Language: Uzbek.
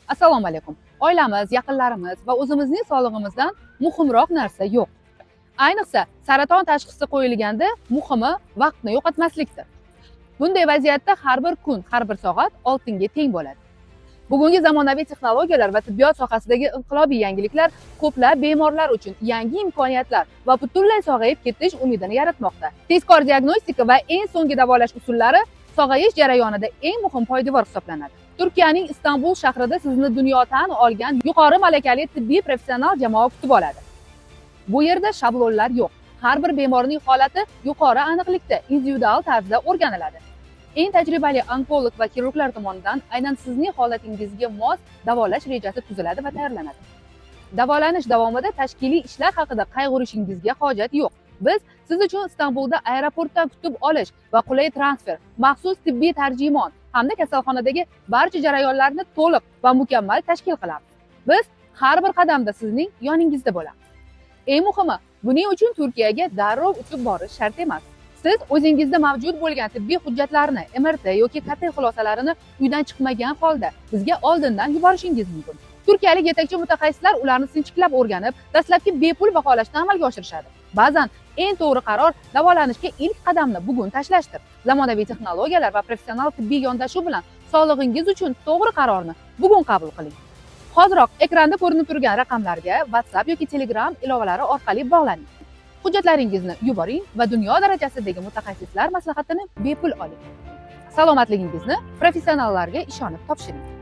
Assalomu alaykum. Oilamiz, yaqinlarimiz va o'zimizning sog'lig'imizdan muhimroq narsa yo'q. Ayniqsa saraton tashxisi qo'yilganda muhimi vaqtni yo'qotmaslikdir. Bunday vaziyatda har bir kun, har bir soat oltinga teng bo'ladi. Bugungi zamonaviy texnologiyalar va tibbiyot sohasidagi inqilobiy yangiliklar ko'plab bemorlar uchun yangi imkoniyatlar va butunlay sog'ayib ketish umidini yaratmoqda. Tezkor diagnostika va eng so'nggi davolash usullari sog'ayish jarayonida eng muhim poydevor hisoblanadi. Turkiyaning Istanbul shahrida sizni dunyo tan olgan yuqori malakali tibbiy professional jamoa kutib oladi. Bu yerda shablonlar yo'q. Har bir bemorning holati yuqori aniqlikda, individual tarzda o'rganiladi. Eng tajribali onkolog va xirurglar tomonidan aynan sizning holatingizga mos davolash rejasi tuziladi va tayyorlanadi. Davolanish davomida tashkiliy ishlar haqida qayg'urishingizga hojat yo'q. Biz siz uchun Istanbulda aeroportdan kutib olish va qulay transfer, maxsus tibbiy tarjimon hamda kasalxonadagi barcha jarayonlarni to'liq va mukammal tashkil qilamiz. Biz har bir qadamda sizning yoningizda bo'lamiz. Eng muhimi, buning uchun Turkiyaga darrov uchib borish shart emas. Siz o'zingizda mavjud bo'lgan tibbiy hujjatlarni, MRT yoki KT xulosalarini uydan chiqmagan holda bizga oldindan yuborishingiz mumkin. Turkiyalik yetakchi mutaxassislar ularni sinchiklab o'rganib, dastlabki bepul baholashni amalga oshirishadi. Ba'zan eng to'g'ri qaror davolanishga ilk qadamni bugun tashlashdir. Zamonaviy texnologiyalar va professional tibbiy yondashuv bilan sog'lig'ingiz uchun to'g'ri qarorni bugun qabul qiling. Hoziroq ekranda ko'rinib turgan raqamlarga WhatsApp yoki Telegram ilovalari orqali bog'laning. Hujjatlaringizni yuboring va dunyo darajasidagi mutaxassislar maslahatini bepul oling. Salomatligingizni professionallarga ishonib topshiring.